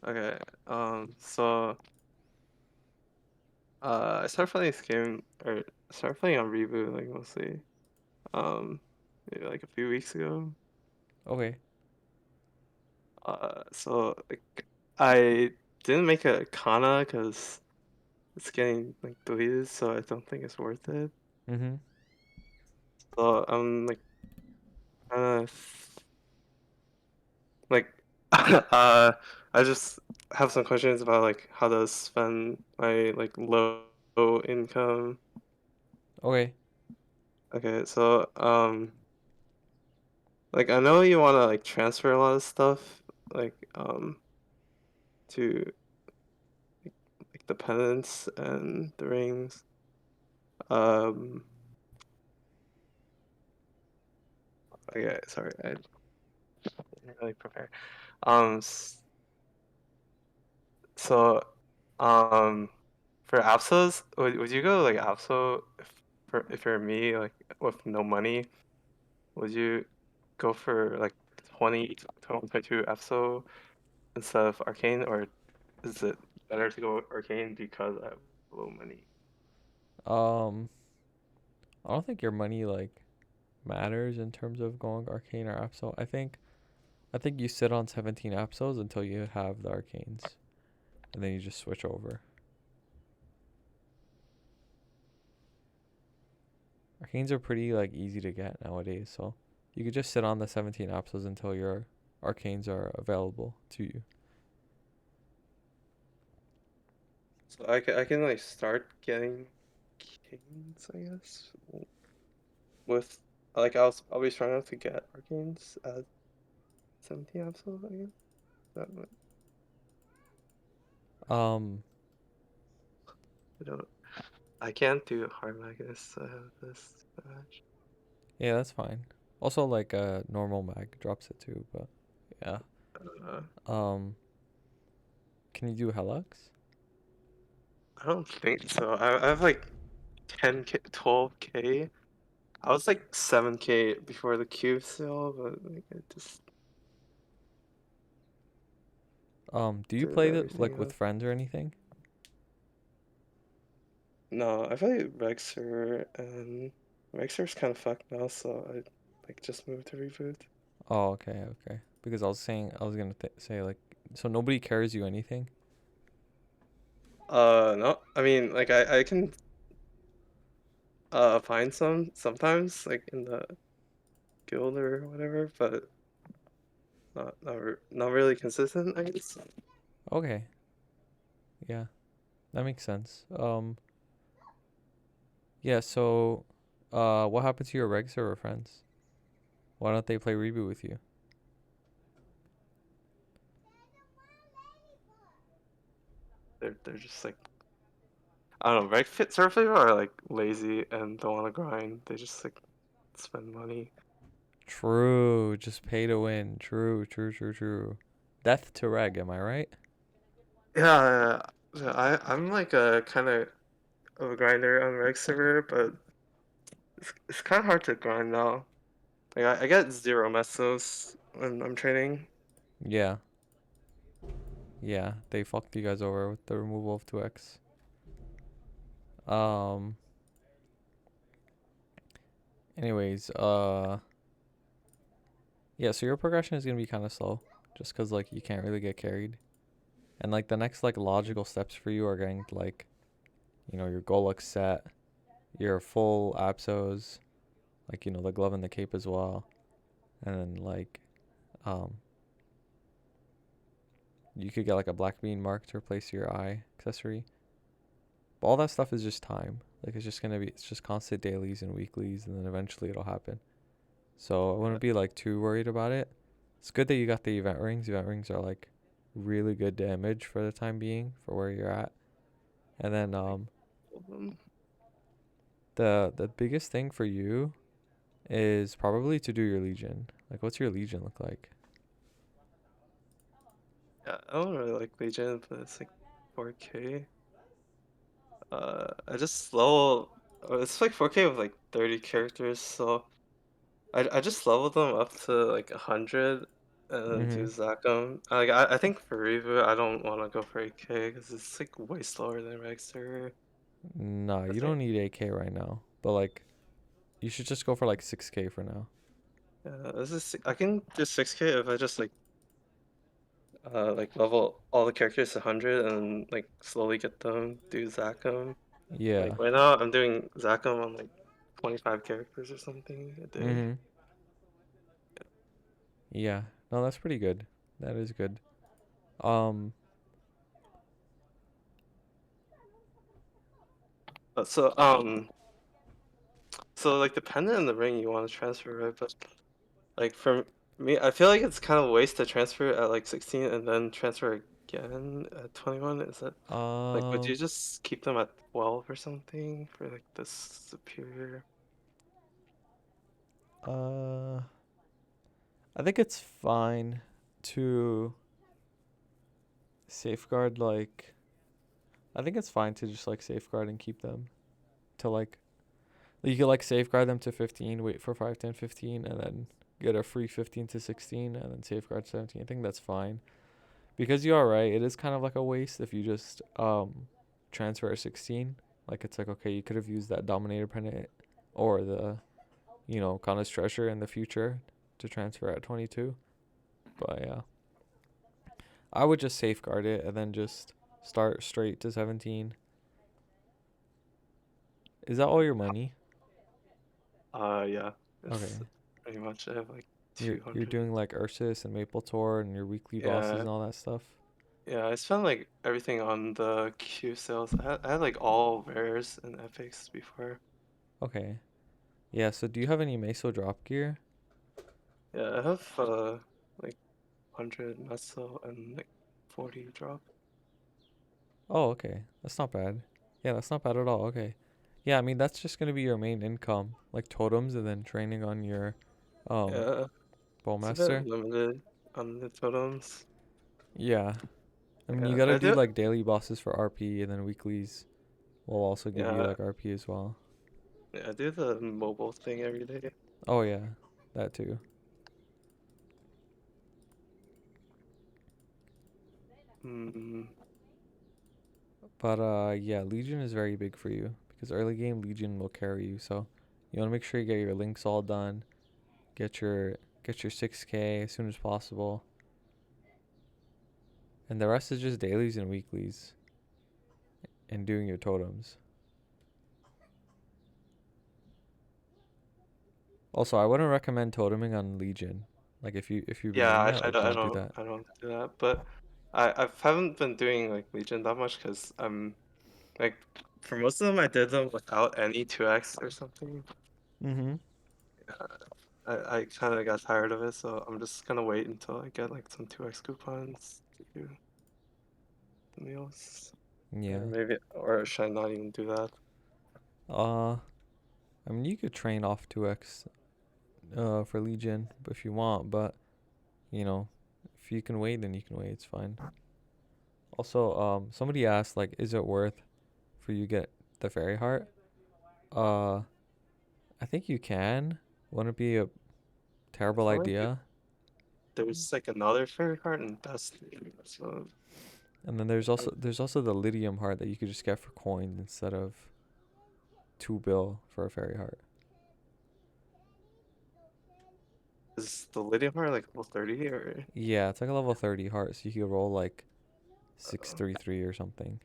Okay. So I started playing this game, or started playing on Reboot, like mostly. Maybe like a few weeks ago. Okay. So like I didn't make a Kana because it's getting like deleted, so I don't think it's worth it. Mm-hmm. So I'm like kind of like I just have some questions about like how to spend my like low income. Okay. Okay, so like I know you want to like transfer a lot of stuff like to like, the pendants and the rings. Um okay, sorry, I didn't really prepare. Um s- so um for APSOs, would you go like APSO if you're me like with no money? Would you go for like 2022 EPSO instead of Arcane, or is it better to go Arcane because I have low money? Um, I don't think your money like matters in terms of going arcane or Absol. I think you sit on 17 Absols until you have the arcanes, and then you just switch over. Arcanes are pretty like easy to get nowadays, so you could just sit on the 17 Absols until your arcanes are available to you. So I can like start getting Canes, I guess, with like I'll be strong enough to get Arcanes at 17 EPSO, I guess. That Um, I don't. I can't do hard magnets. I have this badge. yeah, that's fine. Also, like normal mag drops it too, but yeah. Uh, Um, can you do Helix? I don't think so. I have like 10K, 12K. I was like 7K before the cube sale, but like I just Do you did play the everything like with else. friends or anything? No, I play Rexer, and Rexer's kind of fucked now, so I like just moved to reboot. Oh, okay, okay. Because I was gonna say like, so nobody carries you anything. No, I mean like I can find some sometimes like in the guild or whatever, but not really consistent, I guess. Okay, yeah, that makes sense. Yeah. So, what happened to your reg server friends? Why don't they play reboot with you? They're just like I don't know, Reg Fit Surfer are like lazy and don't want to grind. They just like spend money. True, just pay to win. True, true, true, true. Death to reg. Am I right? Yeah, yeah, I'm like a kind of a grinder on Reg server, but it's kind of hard to grind now. Like I get zero mesos when I'm training. Yeah, yeah. They fucked you guys over with the removal of 2x. Um. Anyways, yeah. So your progression is gonna be kind of slow, just cause like you can't really get carried. And like the next like logical steps for you are getting like, your Golux set, your full Apsos, like the glove and the cape as well. And then like um you could get like a black bean mark to replace your eye accessory. But all that stuff is just time. Like it's just constant dailies and weeklies and then eventually it'll happen. So I wouldn't be like too worried about it. It's good that you got the event rings. Event rings are like really good damage for the time being for where you're at. And then Like um, the biggest thing for you is probably to do your Legion. Like, what's your Legion look like? yeah, I don't really like Legion, but it's like 4K. I just level. It's like 4K with like 30 characters, so I just leveled them up to like 100, and then do Mhm. Zakum. Like I think for reboot, I don't want to go for 8K because it's like way slower than Rexer. Nah, I you think don't need 8K right now. But like you should just go for like 6K for now. this is I can do 6K if I just like level all the characters to 100 and like slowly get them do Zakum. Like Yeah. right now, I'm doing Zakum on like 25 characters or something a day. Mhm. Yeah. No, that's pretty good. That is good. Um But so like depending on the ring you want to transfer, right? But like for me, I feel like it's kind of a waste to transfer at like 16 and then transfer again at 21. Is that like would you um just keep them at 12 or something for like the superior? uh I think it's fine to safeguard like I think it's fine to just like safeguard and keep them to like you could like safeguard them to 15, wait for 5, 10, 15, and then get a free 15 to 16 and then safeguard 17. I think that's fine. Because you are right, it is kind of like a waste if you just transfer a 16. Like it's like okay, you could have used that dominator pennant or the Kana's treasure in the future to transfer at 22. But yeah, I would just safeguard it and then just start straight to 17. Is that all your money? Yeah, it's Okay. pretty much I have like You're 200. doing like Ursus and Maple Tor and your weekly bosses Yeah, and all that stuff. yeah, I spent like everything on the Q sales. I had like all rares and epics before. Okay. Yeah, so do you have any Meso drop gear? Yeah, I have like 100 meso and like 40 drop. Oh, okay. That's not bad. Yeah, that's not bad at all. Okay. Yeah, I mean that's just gonna be your main income, like totems and then training on your um Yeah, it's a bit bowmaster. limited on the totems. Yeah. I mean you Yeah, gotta I do do. like daily bosses for RP and then weeklies will also give you Yeah, like RP as well. yeah, I do the mobile thing every day. Oh yeah, that too. Mm, But yeah, Legion is very big for you because early game Legion will carry you. So you want to make sure you get your links all done. Get your get your 6K as soon as possible. And the rest is just dailies and weeklies and doing your totems. Also, I wouldn't recommend toteming on Legion. Like if you're yeah, beginning that, like don't do that. I don't do that. But I haven't been doing like Legion that much because I'm like for most of them I did them without any 2x or something. Mhm. Yeah, I kind of got tired of it, so I'm just gonna wait until I get like some 2x coupons to do something else. Or Yeah. maybe, or should I not even do that? Uh I mean you could train off 2x for Legion if you want, but you know, if you can wait then you can wait, it's fine. Also, somebody asked like is it worth for you to get the fairy heart? Uh I think you can. Wouldn't be a I terrible feel like idea. there's like another fairy card in Destiny, so And then there's also the Lydium heart that you could just get for coins instead of 2 bill for a fairy heart. is the Lydium Heart like level 30 or Yeah, it's like a level 30 heart, so you could roll like uh, 633 or something.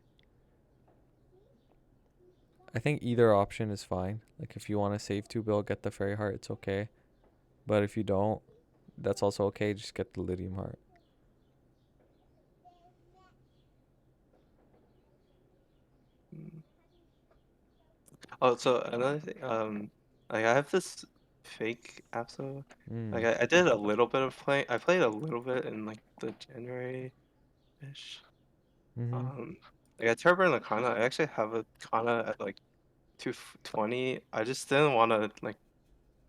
I think either option is fine. Like if you want to save 2 bill, get the fairy heart, it's okay. But if you don't, that's also okay. Just get the Lydium heart. mm. Oh, so another thing, like I have this fake app, so like Mm. I did a little bit of play. I played a little bit in like the January-ish. Mhm. Um, like I turbo the Kana. I actually have a Kana at like 220. I just didn't want to like.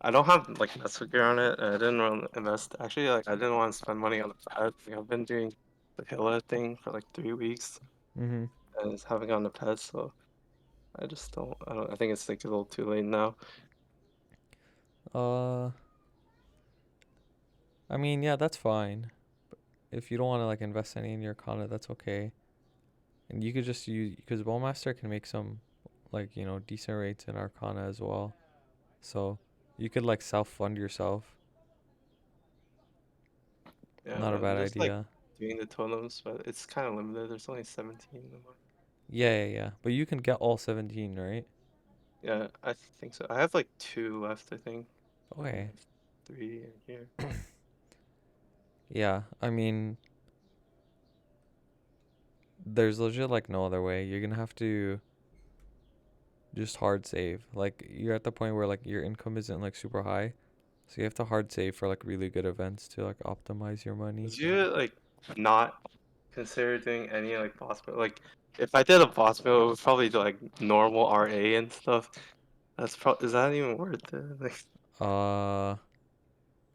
I don't have like Netflix gear on it, and I didn't want to invest. Actually, like I didn't want to spend money on the pad. Like I've been doing the Hilla thing for like 3 weeks, Mhm. and it's haven't gotten a pet, so I just don't. I don't. I think it's like a little too late now. Uh I mean, yeah, that's fine. If you don't want to like invest any in your Arcana, that's okay. And you could just use because Bowmaster can make some like decent rates in Arcana as well. So you could like self fund yourself. Yeah, Not a bad I'm just like idea. doing the totems, but it's kind of limited. There's only 17 of them. Yeah, yeah, yeah. But you can get all 17, right? Yeah, I think so. I have like two left, I think, and Okay. three in here. Yeah, I mean, there's legit like no other way. You're gonna have to just hard save. Like you're at the point where like your income isn't like super high, so you have to hard save for like really good events to like optimize your money. Would you like not consider doing any like boss build? Like, if I did a boss build, it would probably do like normal RA and stuff. Is that even worth it? Like, Uh,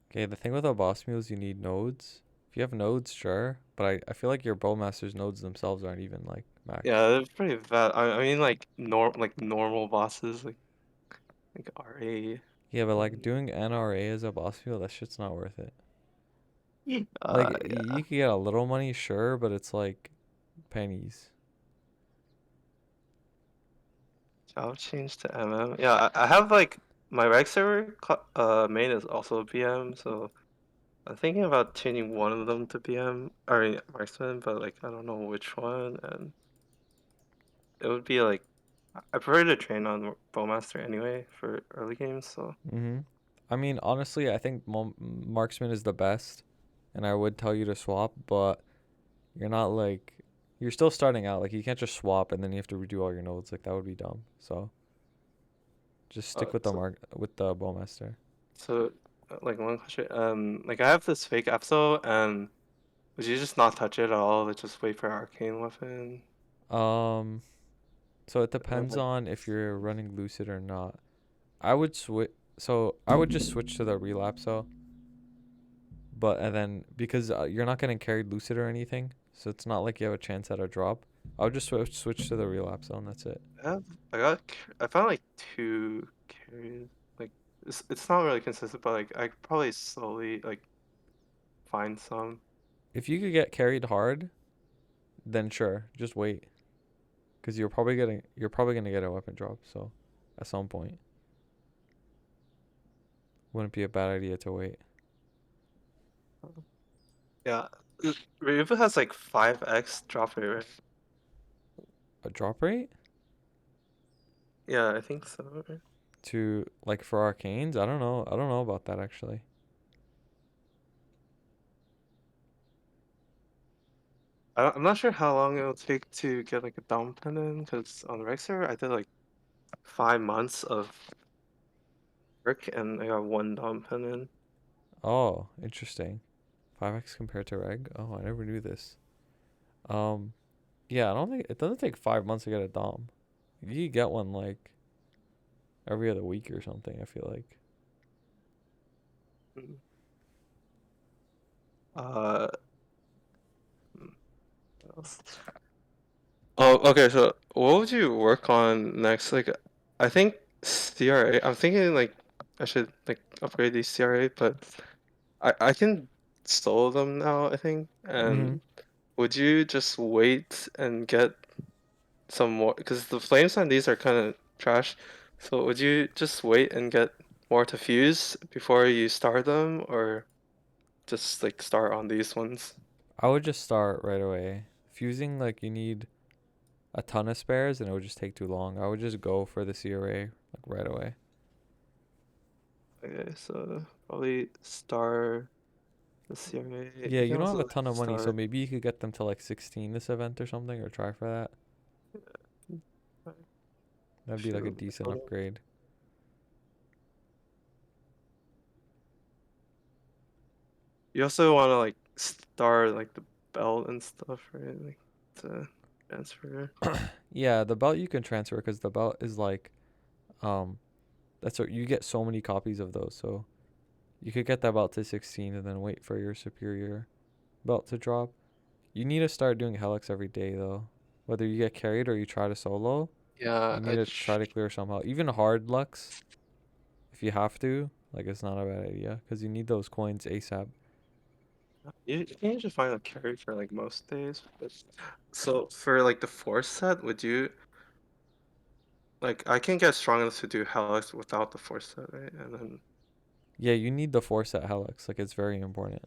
okay. The thing with a boss mule is you need nodes. If you have nodes, sure, but I feel like your bowmaster's nodes themselves aren't even like yeah, maxed. they're pretty bad. I mean, like normal bosses, like RA. Yeah, but like And, doing NRA as a boss mule, that shit's not worth it. Like yeah, you could get a little money, sure, but it's like pennies. I'll change to MM. Yeah, I have like my reg server main is also BM, so I'm thinking about changing one of them to BM or marksman, but like I don't know which one, and it would be like I prefer to train on Bowmaster anyway for early games, so Mhm. I mean, honestly, I think marksman is the best, and I would tell you to swap, but you're not like you're still starting out. Like you can't just swap and then you have to redo all your nodes. Like that would be dumb. So just uh, stick with the so, bowmaster. like one question, like I have this fake Absol, and would you just not touch it at all? Like just wait for arcane weapon, Um, so it and depends like on if you're running lucid or not. I would switch. So I would just switch to the relapse though. But and then because you're not getting carried lucid or anything, so it's not like you have a chance at a drop. I would just switch to the relapse zone. That's it. I have I found like two carries. Like it's not really consistent, but like I could probably slowly like find some. If you could get carried hard, then sure, just wait, because you're probably gonna get a weapon drop. So, at some point, wouldn't be a bad idea to wait. Yeah, Ryuba has like 5x drop rate, right? A drop rate Yeah, I think so. Right? to like for arcanes, I don't know. I don't know about that actually. I'm not sure how long it'll take to get like a down pendant, because on the reg server I did like 5 months of work and I got one down pendant. Oh, interesting. 5x compared to reg. Oh, I never knew this. Um, yeah, I don't think it doesn't take 5 months to get a dom. You could get one like every other week or something. I feel like. Mm. Uh, what else? Oh, okay. So, what would you work on next? Like, I think CRA. I'm thinking like I should like upgrade these CRA, but I can solo them now, I think. Mm-hmm. And would you just wait and get some more? Because the flames on these are kind of trash. So would you just wait and get more to fuse before you start them, or just like start on these ones? I would just start right away. Fusing like you need a ton of spares and it would just take too long. I would just go for the CRA like right away. Okay, so probably start the CRA. Yeah, You you can don't have also a like ton of money, so start. maybe you could get them to like 16 this event or something, or try for that. That'd be like a Shoot, decent upgrade. you also want to like start like the belt and stuff, right? Like to transfer. Yeah, the belt you can transfer because the belt is like, um, that's what you get so many copies of those. So you could get that belt to 16 and then wait for your superior belt to drop. You need to start doing Helix every day though. Whether you get carried or you try to solo, Yeah, you need to try to clear somehow. Even hard Lux, if you have to, like it's not a bad idea because you need those coins ASAP. You can usually find a carry for like most days. But so for like the force set, would you like I can get strong enough to do Helix without the force set, right? And then Yeah, you need the force at Helix. Like it's very important.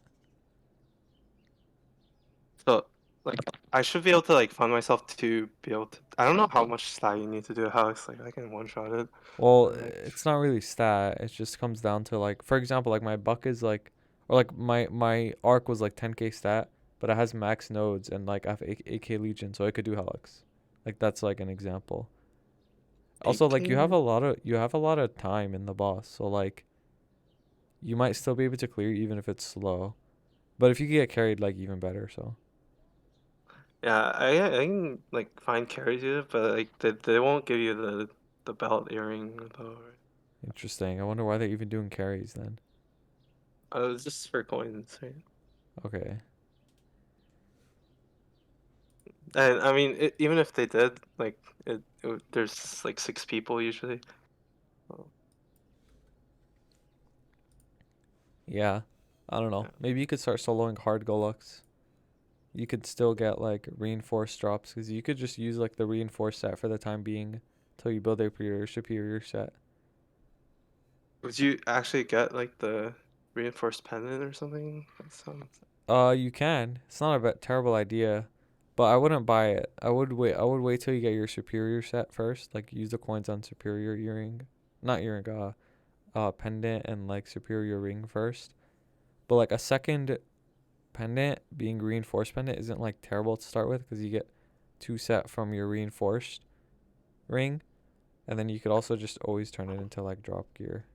so like I should be able to like fund myself to be able to. I don't know how much stat you need to do a Helix. Like I can one shot it. Well, Like it's not really stat. It just comes down to like, for example, like my buck is like, or like my arc was like 10k stat, but it has max nodes and like I have 8k legion, so I could do Helix. Like that's like an example. Also, like 8K. you have a lot of time in the boss, so like you might still be able to clear even if it's slow. But if you get carried, like even better. So Yeah, I can like find carries you, but like they won't give you the belt earring though. Right? interesting. I wonder why they're even doing carries then. It's just for coins, right? Okay. And I mean, even if they did, like there's like 6 people usually. So, Yeah. I don't know. yeah. Maybe you could start soloing hard Golux. You could still get like reinforced drops because you could just use like the reinforced set for the time being till you build up your superior set. Would you actually get like the reinforced pendant or something? That sounds. You can. It's not a terrible idea, but I wouldn't buy it. I would wait till you get your superior set first. Like use the coins on superior earring, not earring. Pendant and like superior ring first. But like a second pendant being reinforced pendant isn't like terrible to start with because you get two set from your reinforced ring, and then you could also just always turn it into like drop gear.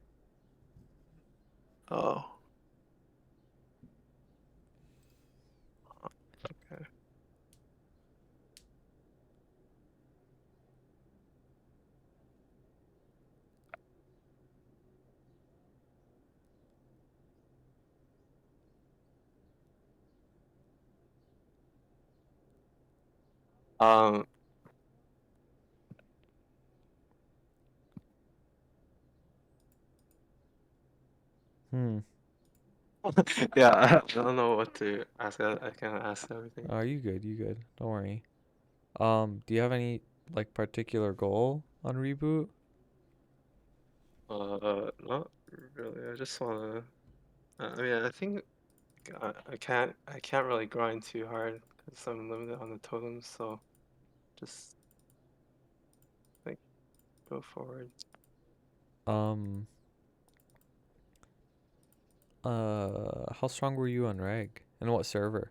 Oh, okay. Um, Hmm. yeah, I don't know what to ask. I can't ask everything. You good? You good? Don't worry. Do you have any like particular goal on reboot? Not really. I just wanna. I mean, I think I can't really grind too hard because I'm limited on the totems. So just like go forward. Um. How strong were you on reg? And what server?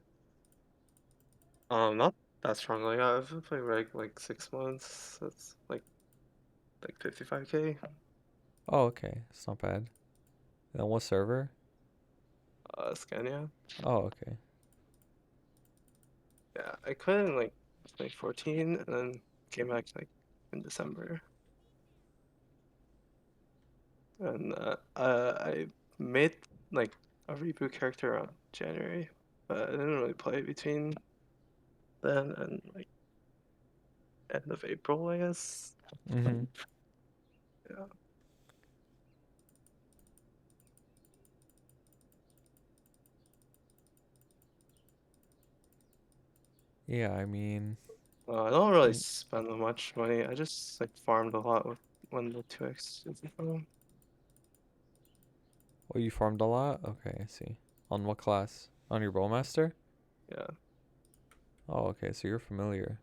Not that strong. Like I've been playing reg like 6 months. That's like 55K. Oh, okay. It's not bad. And what server? Scania. Oh, okay. Yeah, I quit in like 2014 and then came back like in December. And I made like a reboot character around January, but I didn't really play between then and like end of April, I guess. Mhm. Yeah. Yeah, I mean, I don't really mm, spend that much money. I just like farmed a lot with when the 2x is from. oh, you farmed a lot? Okay, I see. On what class? On your Bowmaster? Yeah. Oh, okay, so you're familiar.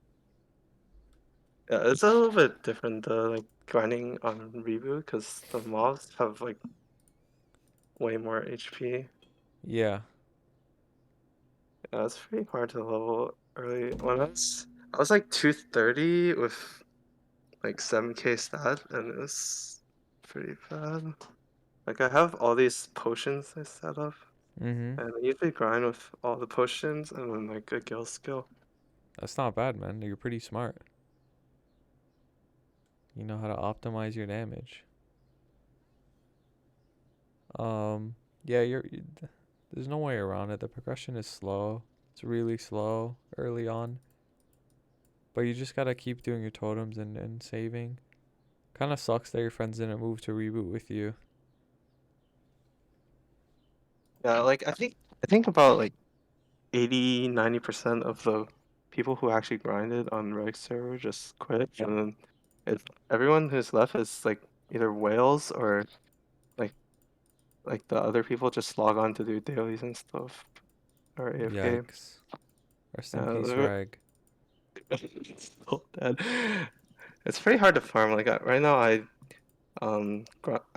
Yeah, it's a little bit different like grinding on reboot because the mobs have like way more HP. Yeah. Yeah, it's pretty hard to level early. I was like 230 with like 7k stat, and it was pretty bad. Like I have all these potions I set up, Mhm. and I usually grind with all the potions and then like a guild skill. That's not bad, man. You're pretty smart. You know how to optimize your damage. Um, yeah, there's no way around it. The progression is slow. It's really slow early on, but you just gotta keep doing your totems and saving. Kind of sucks that your friends didn't move to reboot with you. Yeah, like I think about like 80-90% of the people who actually grinded on Reg server just quit, and then it everyone who's left is like either whales or like the other people just log on to do dailies and stuff or AFK. Yikes. Rest in peace, Uh, Rag. it's so dead. It's pretty hard to farm. Like right now, I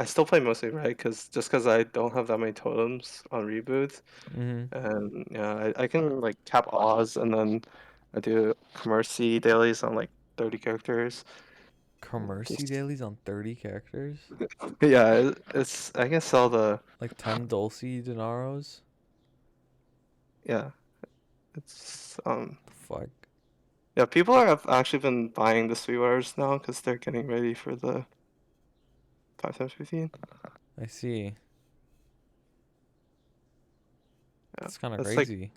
still play mostly Reg because I don't have that many totems on reboots. Mm-hmm. And yeah, I can like cap Oz and then I do Commercy dailies on like 30 characters. Commercy Just dailies on 30 characters? yeah, it's I can sell the Like 10 Dulce Dinaros? yeah, it's The fuck? yeah, people have actually been buying the Sweetwaters now because they're getting ready for the 5 times 15. I see. Yeah, That's kind of that's like crazy.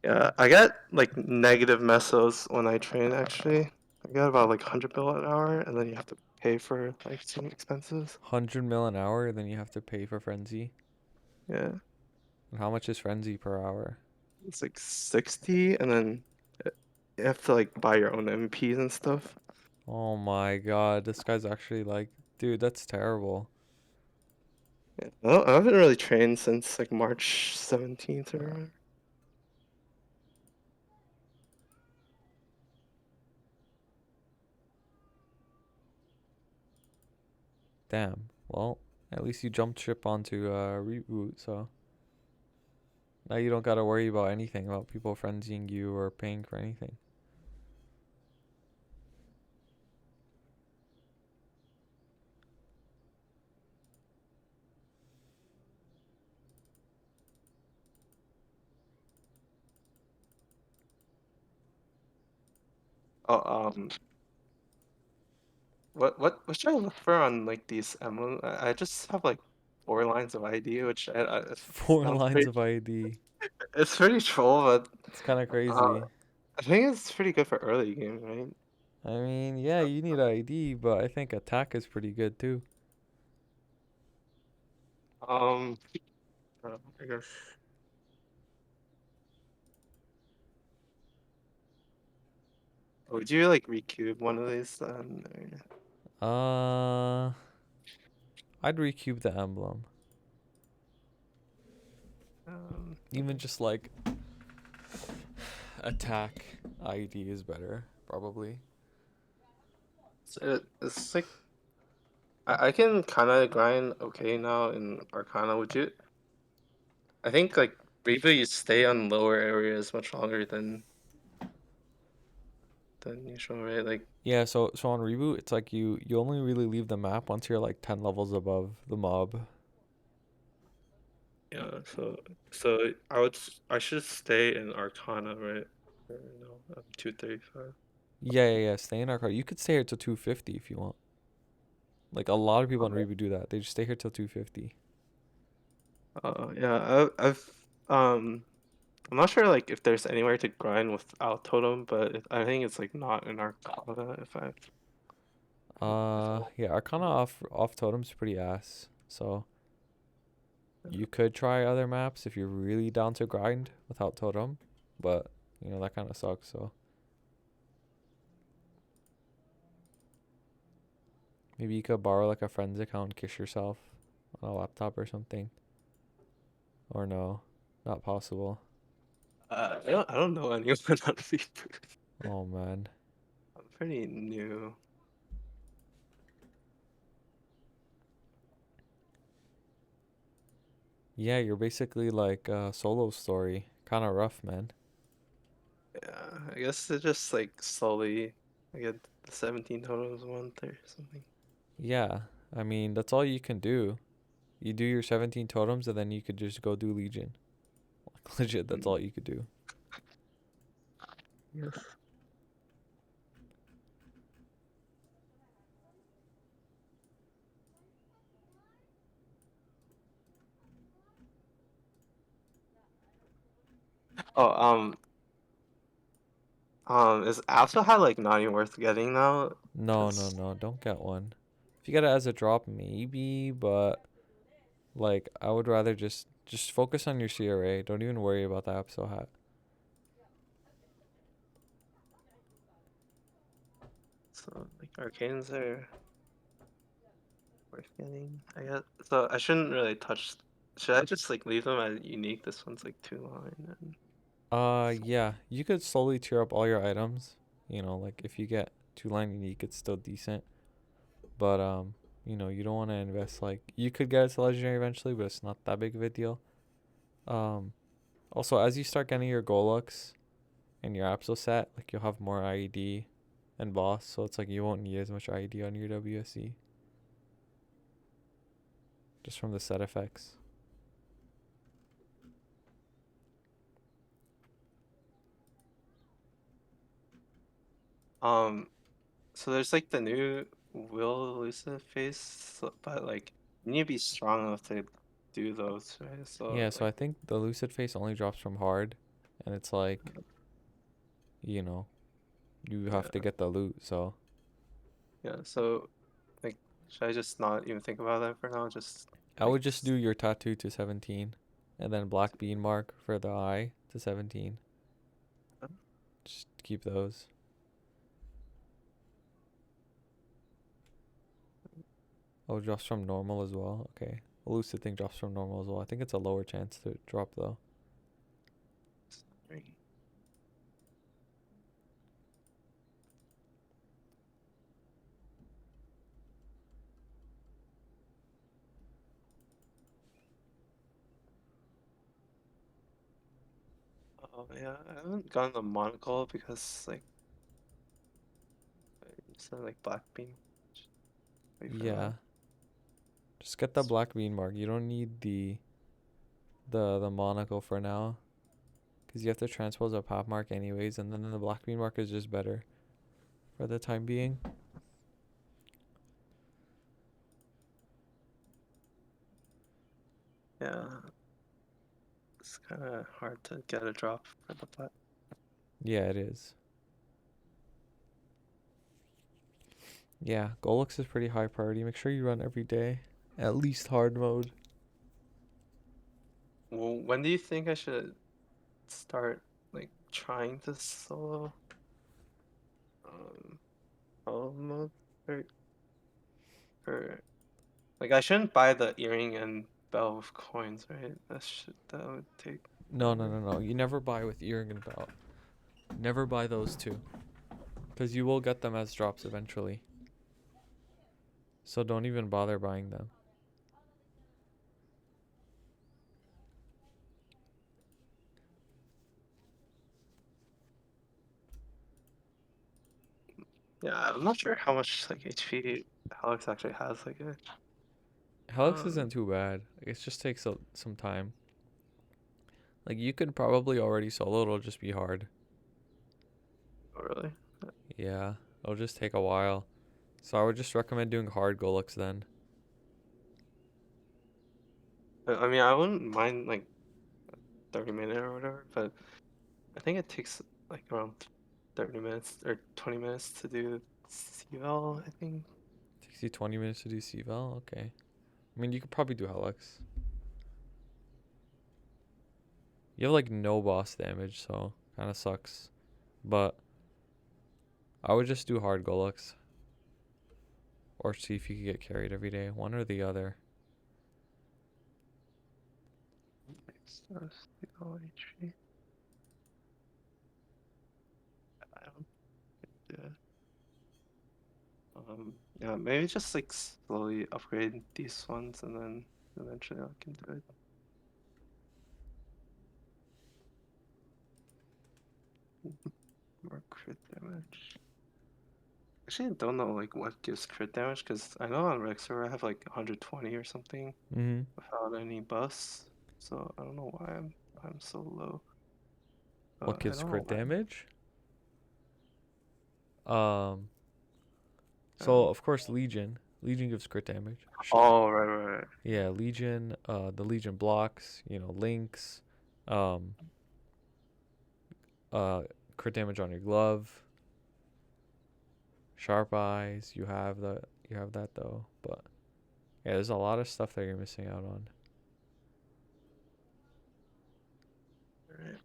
yeah, I get like negative mesos when I train actually. I get about like 100 bill an hour and then you have to pay for like some expenses. 100 mil an hour, then you have to pay for Frenzy. Yeah. And how much is Frenzy per hour? It's like 60, and then uh, you have to like buy your own MPs and stuff. Oh my god, this guy's actually like, dude, that's terrible. Yeah. I haven't really trained since like March 17th or whatever. Damn. Well, at least you jumped ship onto Reboot, so now you don't gotta worry about anything about people frenzying you or paying for anything. Oh, what should I look for on like these emblems? I just have like 4 lines of ID, which it Four sounds lines pretty. of ID. It's pretty troll, but It's kind of uh, crazy. I think it's pretty good for early game, right? I mean, yeah, you need ID, but I think attack is pretty good too. Um, I guess. Would you like recube one of these then? Uh, I'd recube the emblem. Even Okay. just like attack ID is better, probably. It's like I can kind of grind okay now in Arcana. Would you? I think like Reaper, you stay on lower areas much longer than usual, right? Like Yeah, so on reboot, it's like you only really leave the map once you're like 10 levels above the mob. yeah, so I should stay in Arcana, right? Or no, I'm 235. Yeah. Stay in our car. You could stay here till 250 if you want. Like a lot of people on Alright. reboot do that. They just stay here till 250. Yeah, I've I'm not sure like if there's anywhere to grind without totem, but I think it's like not in Arcana if I Yeah, Arcana off totem's pretty ass. So you could try other maps if you're really down to grind without totem, but you know that kind of sucks. So maybe you could borrow like a friend's account, and kiss yourself on a laptop or something. Or no, not possible. I don't know anyone on Reaper. Oh man. I'm pretty new. Yeah, you're basically like a solo story. Kind of rough, man. Yeah, I guess it just like slowly I get the 17 totems a month or something. Yeah, I mean, that's all you can do. You do your 17 totems and then you could just go do Legion. Like, legit, that's Mm, all you could do. yes. Oh, is Alpha Hat like not even worth getting now? Cause No, don't get one. If you get it as a drop, maybe, but like I would rather just focus on your CRA. Don't even worry about the Apso hat. So like arcanes are worth getting, I guess. So I shouldn't really touch. Should I just like leave them as unique? This one's like 2 line and Yeah, you could slowly tier up all your items. You know, like if you get 2 line unique, it's still decent. But you don't want to invest like you could get it to legendary eventually, but it's not that big of a deal. Um, Also as you start getting your Golux and your Apso set, like you'll have more IED and boss, so it's like you won't need as much IED on your WSE just from the set effects. um. So there's like the new Will elusive face, but like you need to be strong enough to do those, right? Yeah, So so like I think the Lucid Face only drops from hard, and it's like, you know, you have to yeah, get the loot, so yeah. So like, should I just not even think about that for now? Just I like, would just do your tattoo to 17 and then black bean mark for the eye to 17. Just keep those. Oh, it drops from normal as well. Okay. Lucid thing drops from normal as well. I think it's a lower chance to drop though. three. Oh yeah, I haven't gotten the monocle because like I said like black bean. Wait for Yeah. that. Just get the black bean mark. You don't need the monocle for now because you have to transpose a pop mark anyways, and then the black bean mark is just better for the time being. Yeah, it's kind of hard to get a drop for the black. Yeah, it is. Yeah, Golux is pretty high priority. Make sure you run every day, at least hard mode. Well, when do you think I should start like trying to solo um solo mode or, or like I shouldn't buy the earring and bell with coins, right? That would take No, no, forever. no, no. You never buy with earring and belt. Never buy those two, because you will get them as drops eventually. So don't even bother buying them. Yeah, I'm not sure how much like HP Alex actually has. Like, Helix isn't too bad. It just takes some time. Like you could probably already solo. It'll just be hard. oh, really. Yeah, it'll just take a while. So I would just recommend doing hard Golux then. I mean, I wouldn't mind like 30 minute or whatever, but I think it takes like around 30 minutes or 20 minutes to do CL, I think. Takes you 20 minutes to do C-Val? Okay. I mean, you could probably do Helix. You have like no boss damage, so kind of sucks. But I would just do hard Golux or see if you could get carried every day, one or the other. So CL HP. I don't do it. Yeah, maybe just like slowly upgrade these ones and then eventually I can do it. More crit damage. Actually, I don't know like what gives crit damage because I know on Rexor I have like 120 or something Mm-hmm. without any buffs. So I don't know why I'm so low. What I gives don't know crit why. damage? Um, so Um, of course Legion. Legion gives crit damage. oh right. Yeah, Legion. The Legion blocks. Links. Um, uh, Crit damage on your glove. Sharp eyes. You have that though, but yeah, there's a lot of stuff that you're missing out on. Right. Right.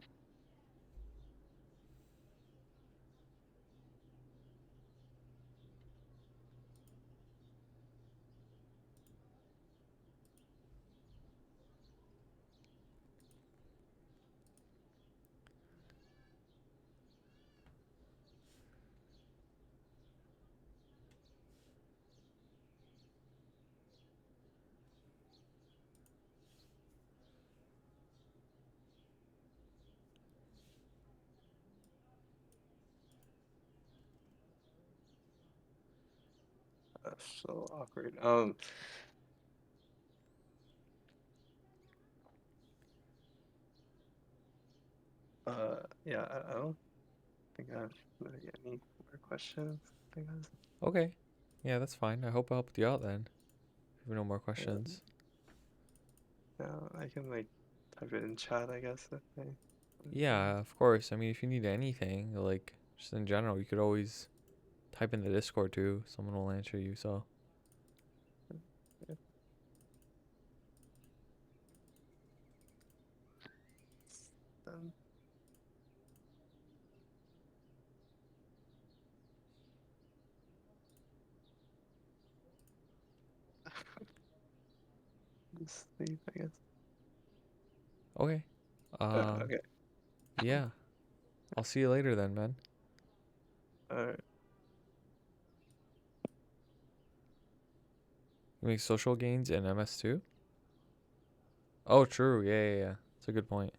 So awkward. Yeah, I don't think I have really any more questions, I guess. Okay. Yeah, that's fine. I hope I helped you out then. If you have no more Yeah, questions. yeah, I can like type it in chat, I guess, if I Yeah, of course. I mean, if you need anything, like just in general, you could always type in the Discord too. Someone will answer you. So, yeah, then just leave, I guess. okay. Um, Okay. yeah. I'll see you later then, man. Alright. You make social gains in MS2? Oh, true. Yeah, yeah, yeah. It's a good point.